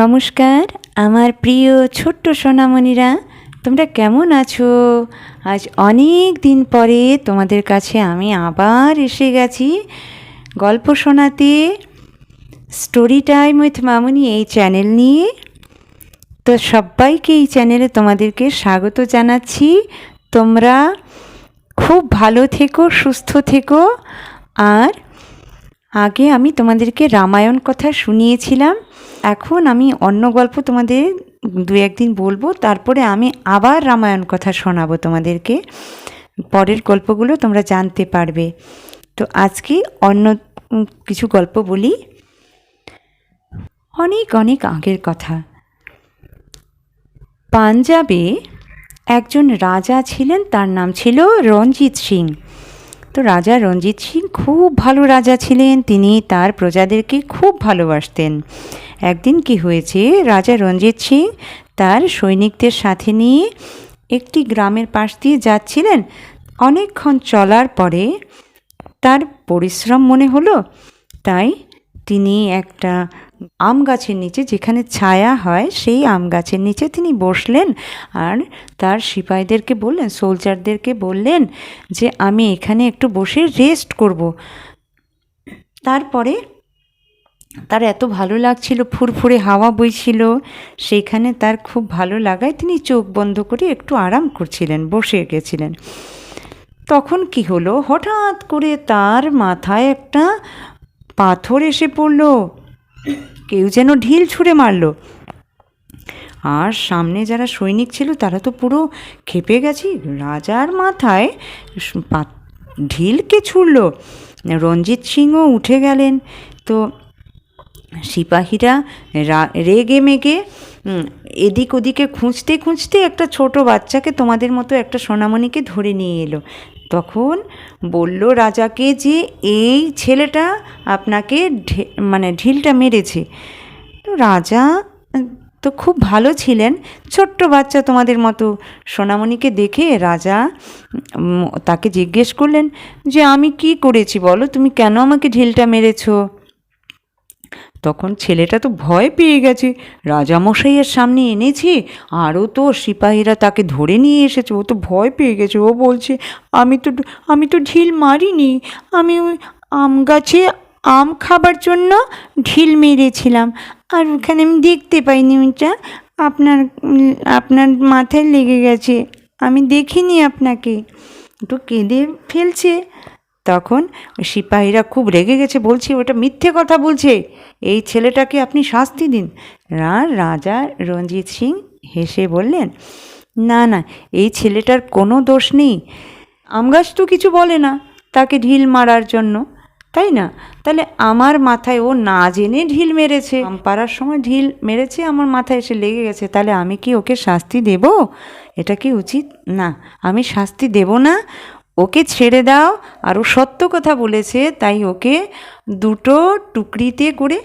নমস্কার আমার প্রিয় ছোট্ট সোনামণিরা, তোমরা কেমন আছো? আজ অনেক দিন পরে তোমাদের কাছে আমি আবার এসে গেছি গল্প শোনাতে, স্টোরি টাইম উইথ মামুনি এই চ্যানেল নিয়ে। তো সবাইকে এই চ্যানেলে তোমাদেরকে স্বাগত জানাচ্ছি। তোমরা খুব ভালো থেকো, সুস্থ থেকো। আর আগে আমি তোমাদেরকে রামায়ণ কথা শুনিয়েছিলাম, এখন আমি অন্য গল্প তোমাদের দু একদিন বলবো, তারপরে আমি আবার রামায়ণ কথা শোনাবো তোমাদেরকে। পরের গল্পগুলো তোমরা জানতে পারবে। তো আজকে অন্য কিছু গল্প বলি। অনেক অনেক আগের কথা। পাঞ্জাবে একজন রাজা ছিলেন, তার নাম ছিল রঞ্জিত সিং। তো রাজা রঞ্জিত সিং খুব ভালো রাজা ছিলেন, তিনি তার প্রজাদেরকে খুব ভালোবাসতেন। একদিন কি হয়েছে, রাজা রঞ্জিত সিং তার সৈনিকদের সাথে নিয়ে একটি গ্রামের পাশ দিয়ে যাচ্ছিলেন। অনেকক্ষণ চলার পরে তার পরিশ্রম মনে হলো, তাই তিনি একটা আম গাছের নিচে, যেখানে ছায়া হয় সেই আম গাছের নিচে তিনি বসলেন। আর তার সিপাহীদেরকে বললেন, সোলজারদেরকে বললেন যে আমি এখানে একটু বসে রেস্ট করব। তারপরে তার এত ভালো লাগছিল, ফুরফুরে হাওয়া বইছিল, সেইখানে তার খুব ভালো লাগায় তিনি চোখ বন্ধ করে একটু আরাম করছিলেন, বসে গেছিলেন। তখন কি হলো, হঠাৎ করে তার মাথায় একটা পাথর এসে পড়ল, কেউ যেন ঢিল ছুঁড়ে মারল। আর সামনে যারা সৈনিক ছিল তারা তো পুরো ক্ষেপে গেছে, রাজার মাথায় ঢিল কে ছুঁড়ল। রঞ্জিত সিংও উঠে গেলেন। তো সিপাহীরা রেগে মেগে এদিক ওদিকে খুঁজতে খুঁজতে একটা ছোট বাচ্চাকে, তোমাদের মতো একটা সোনামণিকে ধরে নিয়ে এলো। তখন বলল রাজাকে যে এই ছেলেটা আপনাকে ঢিলটা মেরেছে। তো রাজা তো খুব ভালো ছিলেন, ছোট্ট বাচ্চা তোমাদের মতো সোনামণিকে দেখে রাজা তাকে জিজ্ঞেস করলেন যে আমি কি করেছি বলো, তুমি কেন আমাকে ঢিলটা মেরেছো? তখন ছেলেটা তো ভয় পেয়ে গেছে, রাজামশাইয়ের সামনে এনেছি, আরও তো সিপাহীরা তাকে ধরে নিয়ে এসেছে, ও তো ভয় পেয়ে গেছে। ও বলছে আমি তো ঢিল মারিনি, আমি ওই আম গাছে আম খাবার জন্য ঢিল মেরেছিলাম, আর ওখানে আমি দেখতে পাইনি, ওইটা আপনার মাথায় লেগে গেছে, আমি দেখিনি আপনাকে। তো কেঁদে ফেলছে। তখন সিপাহীরা খুব রেগে গেছে, বলছে ওটা মিথ্যে কথা বলছে, এই ছেলেটাকে আপনি শাস্তি দিন। রাজা রঞ্জিত সিং হেসে বললেন, না না, এই ছেলেটার কোনো দোষ নেই, আম গাছ তো কিছু বলে না তাকে ঢিল মারার জন্য, তাই না? তাহলে আমার মাথায় ও না জেনে ঢিল মেরেছে, আম পাড়ার সময় ঢিল মেরেছে, আমার মাথায় এসে লেগে গেছে, তাহলে আমি কি ওকে শাস্তি দেব? এটা কি উচিত? না, আমি শাস্তি দেব না, ওকে ছেড়ে দাও। আর ও সত্য কথা বলেছে, তাই ওকে দুটো টুকরিতে করে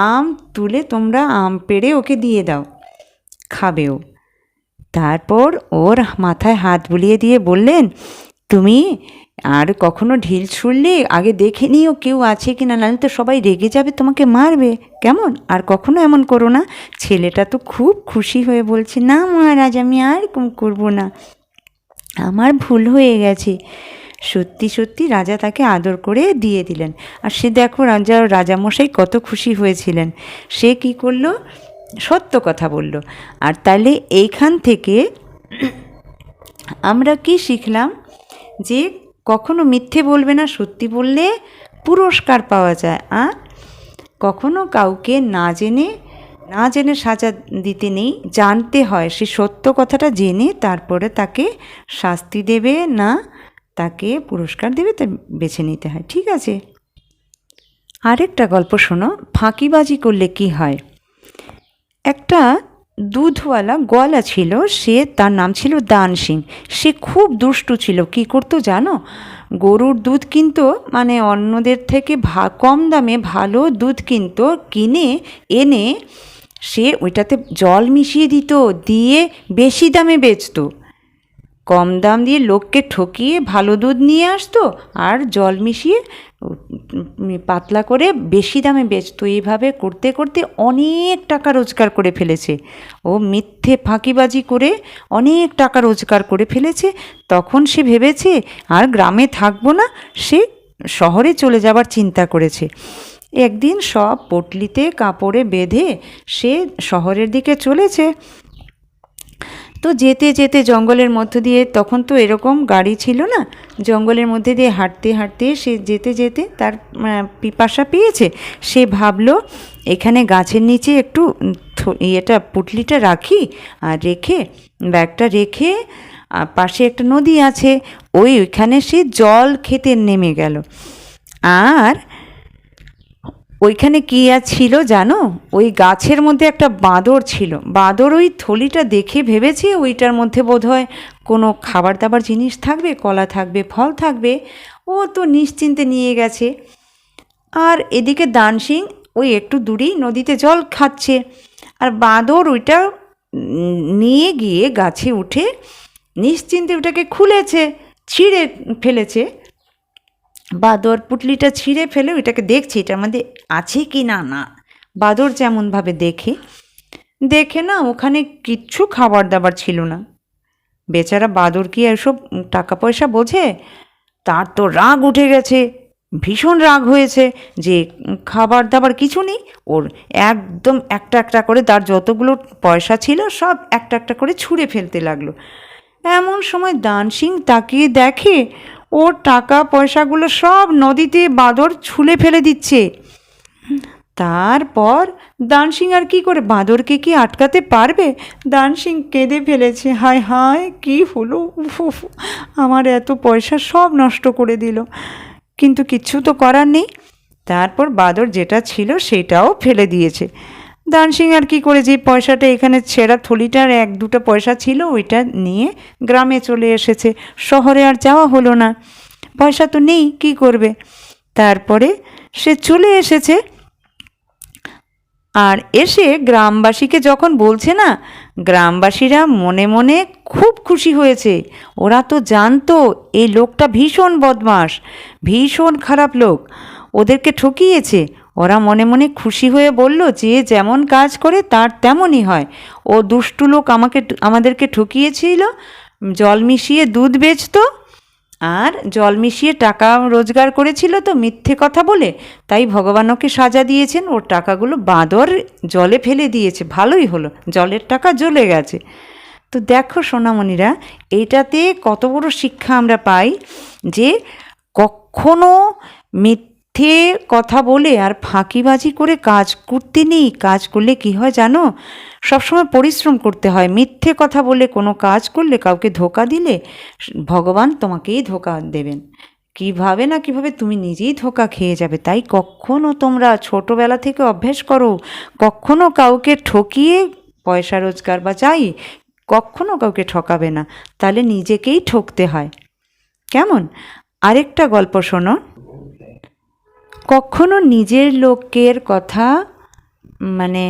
আম তুলে তোমরা আম পেড়ে ওকে দিয়ে দাও, খাবেও। তারপর ওর মাথায় হাত বুলিয়ে দিয়ে বললেন, তুমি আর কখনো ঢিল ছুঁড়লে আগে দেখে নিও কেউ আছে কি না, নাহলে তো সবাই রেগে যাবে, তোমাকে মারবে, কেমন? আর কখনো এমন করো না। ছেলেটা তো খুব খুশি হয়ে বলছে, না মহারাজ, আমি আর করবো না, আমার ভুল হয়ে গেছে। সত্যি সত্যি রাজা তাকে আদর করে দিয়ে দিলেন। আর সে দেখো রাজামশাই কত খুশি হয়েছিলেন। সে কি করলো, সত্য কথা বলল। আর তাহলে এইখান থেকে আমরা কি শিখলাম, যে কখনো মিথ্যে বলবে না, সত্যি বললে পুরস্কার পাওয়া যায়। আর কখনো কাউকে না জেনে সাজা দিতে নেই, জানতে হয়, সে সত্য কথাটা জেনে তারপরে তাকে শাস্তি দেবে না তাকে পুরস্কার দেবে, তা বেছে নিতে হয়। ঠিক আছে, আরেকটা গল্প শোনো, ফাঁকিবাজি করলে কি হয়। একটা দুধওয়ালা গোয়ালা ছিল, তার নাম ছিল দান সিং। সে খুব দুষ্টু ছিল। কি করতো জানো, গরুর দুধ কিনতো, মানে অন্যদের থেকে কম দামে ভালো দুধ কিনতো, কিনে এনে সে ওইটাতে জল মিশিয়ে দিত, দিয়ে বেশি দামে বেচতো। কম দাম দিয়ে লোককে ঠকিয়ে ভালো দুধ নিয়ে আসতো, আর জল মিশিয়ে পাতলা করে বেশি দামে বেচতো। এইভাবে করতে করতে অনেক টাকা রোজগার করে ফেলেছে। ও মিথ্যে ফাঁকিবাজি করে অনেক টাকা রোজগার করে ফেলেছে। তখন সে ভেবেছে আর গ্রামে থাকবো না, সে শহরে চলে যাবার চিন্তা করেছে। একদিন সব পটলিতে কাপড়ে বেঁধে সে শহরের দিকে চলেছে। তো যেতে যেতে জঙ্গলের মধ্য দিয়ে, তখন তো এরকম গাড়ি ছিল না, জঙ্গলের মধ্যে দিয়ে হাঁটতে হাঁটতে সে যেতে যেতে তার পিপাসা পেয়েছে। সে ভাবলো এখানে গাছের নিচে একটু পুটলিটা রাখি, আর রেখে ব্যাগটা রেখে পাশে একটা নদী আছে, ওইখানে সে জল খেতে নেমে গেল। আর ওইখানে কী আর ছিল জানো, ওই গাছের মধ্যে একটা বাঁদর ছিল। বাঁদর ওই থলিটা দেখে ভেবেছে ওইটার মধ্যে বোধহয় কোনো খাবার দাবার জিনিস থাকবে, কলা থাকবে, ফল থাকবে। ও তো নিশ্চিন্তে নিয়ে গেছে। আর এদিকে দান সিং ওই একটু দূরেই নদীতে জল খাচ্ছে, আর বাঁদর ওইটা নিয়ে গিয়ে গাছে উঠে নিশ্চিন্তে ওটাকে খুলেছে, ছিঁড়ে ফেলেছে। বাঁদর পুটলিটা ছিঁড়ে ফেলে ওইটাকে দেখছে এটার মধ্যে আছে কি না। না, বাঁদর যেমনভাবে দেখে না, ওখানে কিচ্ছু খাবার দাবার ছিল না। বেচারা বাঁদর কি এসব টাকা পয়সা বোঝে? তার তো রাগ উঠে গেছে, ভীষণ রাগ হয়েছে যে খাবার দাবার কিছু নেই। ওর একদম একটা একটা করে তার যতগুলো পয়সা ছিল সব একটা একটা করে ছুঁড়ে ফেলতে লাগলো। এমন সময় দান সিং তাকিয়ে দেখে ওর টাকা পয়সাগুলো সব নদীতে বাঁদর ছুঁড়ে ফেলে দিচ্ছে। তারপর দান সিং আর কী করে, বাঁদরকে কি আটকাতে পারবে? দান সিং কেঁদে ফেলেছে, হায় হায় কী হলো, উফ, আমার এত পয়সা সব নষ্ট করে দিল। কিন্তু কিচ্ছু তো করার নেই। তারপর বাঁদর যেটা ছিল সেটাও ফেলে দিয়েছে। দান সিং আর কী করে, যে পয়সাটা এখানে ছেঁড়া থলিটার এক দুটো পয়সা ছিল ওইটা নিয়ে গ্রামে চলে এসেছে। শহরে আর যাওয়া হলো না, পয়সা তো নেই, কী করবে। তারপরে সে চলে এসেছে, আর এসে গ্রামবাসীকে যখন বলছে না, গ্রামবাসীরা মনে মনে খুব খুশি হয়েছে। ওরা তো জানতো এই লোকটা ভীষণ বদমাশ, ভীষণ খারাপ লোক, ওদেরকে ঠকিয়েছে। ওরা মনে মনে খুশি হয়ে বলল, যে যেমন কাজ করে তার তেমনই হয়। ও দুষ্টু লোক আমাদেরকে ঠকিয়েছিল, জল মিশিয়ে দুধ বেচতো, আর জল মিশিয়ে টাকা রোজগার করেছিল তো মিথ্যে কথা বলে, তাই ভগবান ওকে সাজা দিয়েছেন। ওর টাকাগুলো বাঁদর জলে ফেলে দিয়েছে, ভালোই হলো, জলের টাকা জ্বলে গেছে। তো দেখো সোনামণিরা, এইটাতে কত বড় শিক্ষা আমরা পাই, যে কখনো মিথ্যে কথা বলে আর ফাঁকিবাজি করে কাজ করতে নেই। কাজ করলে কি হয় জানো, সবসময় পরিশ্রম করতে হয়। মিথ্যে কথা বলে কোনো কাজ করলে, কাউকে ধোকা দিলে, ভগবান তোমাকেই ধোকা দেবেন। কিভাবে না কিভাবে তুমি নিজেই ধোকা খেয়ে যাবে। তাই কখনো তোমরা ছোটোবেলা থেকে অভ্যেস করো, কখনো কাউকে ঠকিয়ে পয়সা রোজগার বা যাই, কখনো কাউকে ঠকাবে না, তাহলে নিজেকেই ঠকতে হয়। কেমন? আরেকটা গল্প শোনো। কখনো নিজের লোকের কথা মানে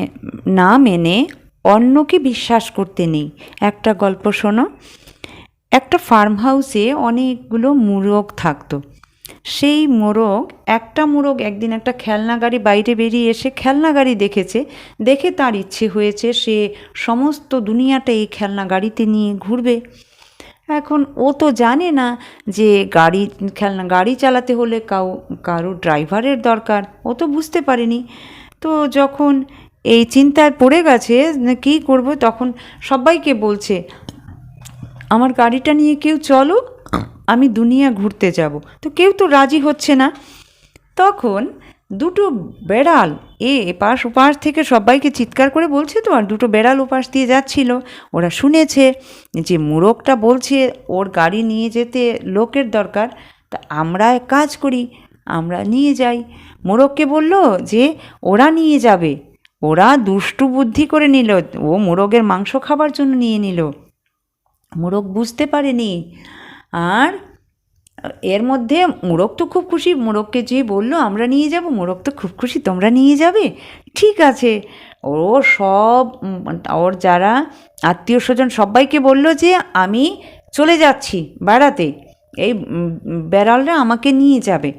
না মেনে অন্যকে বিশ্বাস করতে নেই। একটা গল্প শোনো। একটা ফার্ম হাউসে অনেকগুলো মোরগ থাকতো। সেই একটা মোরগ একদিন একটা খেলনা গাড়ি, বাইরে বেরিয়ে এসে খেলনা গাড়ি দেখেছে। দেখে তার ইচ্ছে হয়েছে সে সমস্ত দুনিয়াটা এই খেলনা গাড়িতে নিয়ে ঘুরবে। এখন ও তো জানে না যে খেলনা গাড়ি চালাতে হলে কারো ড্রাইভারের দরকার, ও তো বুঝতে পারেনি। তো যখন এই চিন্তায় পড়ে গেছে কী করব, তখন সবাইকে বলছে, আমার গাড়িটা নিয়ে কেউ চলো, আমি দুনিয়া ঘুরতে যাব। তো কেউ তো রাজি হচ্ছে না। তখন দুটো বেড়াল এপাশ ওপাশ থেকে সবাইকে চিৎকার করে বলছে, তো আর দুটো বেড়াল ওপাশ দিয়ে যাচ্ছিল। ওরা শুনেছে যে মোরগটা বলছে ওর গাড়ি নিয়ে যেতে লোকের দরকার, তা আমরা এক কাজ করি, আমরা নিয়ে যাই। মোরগকে বলল যে ওরা নিয়ে যাবে, ওরা দুষ্টু বুদ্ধি করে নিল, ও মোরগের মাংস খাবার জন্য নিয়ে নিল। মোরগ বুঝতে পারেনি। আর এর মধ্যে মোরগ তো খুব খুশি, মোরগকে যে বললো আমরা নিয়ে যাব, মোরগ তো খুব খুশি, তোমরা নিয়ে যাবে, ঠিক আছে। ও সব ওর যারা আত্মীয় স্বজন সবাইকে বলল যে আমি চলে যাচ্ছি বেড়াতে, এই বেড়ালরা আমাকে নিয়ে যাবে।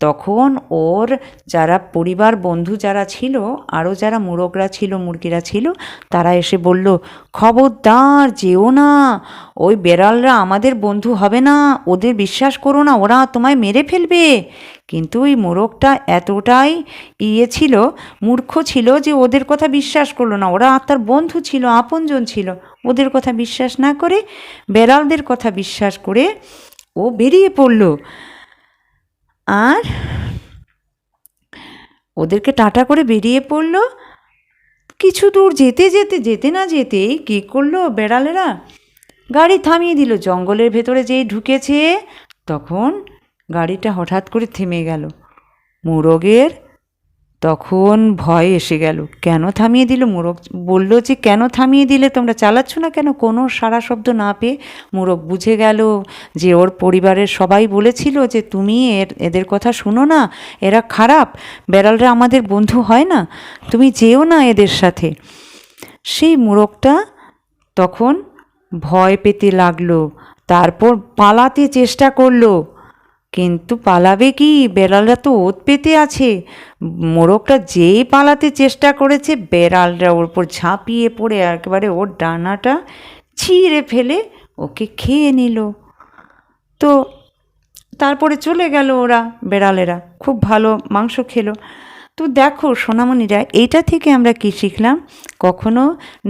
তখন ওর যারা পরিবার বন্ধু যারা ছিল, আরও যারা মোরগরা ছিল, মুরগিরা ছিল, তারা এসে বলল, খবরদার যেও না, ওই বেড়ালরা আমাদের বন্ধু হবে না, ওদের বিশ্বাস করো না, ওরা তোমায় মেরে ফেলবে। কিন্তু ওই মোরগটা এতটাই ছিল, মূর্খ ছিল, যে ওদের কথা বিশ্বাস করলো না। ওরা তার বন্ধু ছিল, আপনজন ছিল, ওদের কথা বিশ্বাস না করে বেড়ালদের কথা বিশ্বাস করে ও বেরিয়ে পড়ল। আর ওদেরকে টাটা করে বেরিয়ে পড়ল। কিছু দূর যেতে না যেতেই কী করলো বেড়ালেরা, গাড়ি থামিয়ে দিল। জঙ্গলের ভেতরে যেই ঢুকেছে, তখন গাড়িটা হঠাৎ করে থেমে গেল। মোরগের তখন ভয় এসে গেল, কেন থামিয়ে দিল? মোরগ বলল যে কেন থামিয়ে দিলে, তোমরা চালাচ্ছ না কেন? কোনো সাড়া শব্দ না পেয়ে মোরগ বুঝে গেল যে ওর পরিবারের সবাই বলেছিল যে তুমি এদের কথা শুনো না, এরা খারাপ, বেড়ালরা আমাদের বন্ধু হয় না, তুমি যেও না এদের সাথে। সেই মোরগটা তখন ভয় পেতে লাগলো, তারপর পালাতে চেষ্টা করলো, কিন্তু পালাবে কি? বেড়ালরা তো ওত পেতে আছে। মোরগটা যেই পালাতে চেষ্টা করেছে, বেড়ালরা ওর উপর ঝাঁপিয়ে পড়ে একেবারে ওর ডানাটা ছিঁড়ে ফেলে ওকে খেয়ে নিল। তো তারপরে চলে গেল ওরা, বেড়ালেরা খুব ভালো মাংস খেলো। তো দেখো সোনামণিরা, এইটা থেকে আমরা কি শিখলাম? কখনো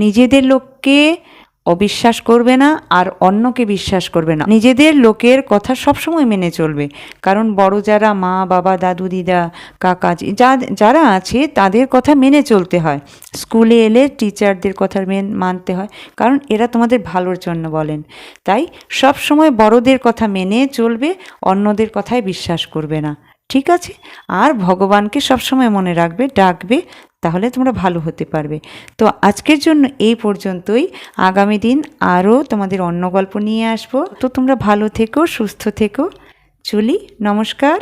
নিজেদের লোককে অবিশ্বাস করবে না, আর অন্যকে বিশ্বাস করবে না। নিজেদের লোকের কথা সবসময় মেনে চলবে, কারণ বড় যারা মা বাবা দাদু দিদা কাকা যারা আছে তাদের কথা মেনে চলতে হয়। স্কুলে এলে টিচারদের কথা মানতে হয়, কারণ এরা তোমাদের ভালোর জন্য বলেন। তাই সবসময় বড়দের কথা মেনে চলবে, অন্যদের কথায় বিশ্বাস করবে না, ঠিক আছে? আর ভগবানকে সবসময় মনে রাখবে, ডাকবে, তাহলে তোমরা ভালো হতে পারবে। তো আজকের জন্য এই পর্যন্তই। আগামী দিন আরও তোমাদের অন্য গল্প নিয়ে আসবো। তো তোমরা ভালো থেকো, সুস্থ থেকো। চলি, নমস্কার।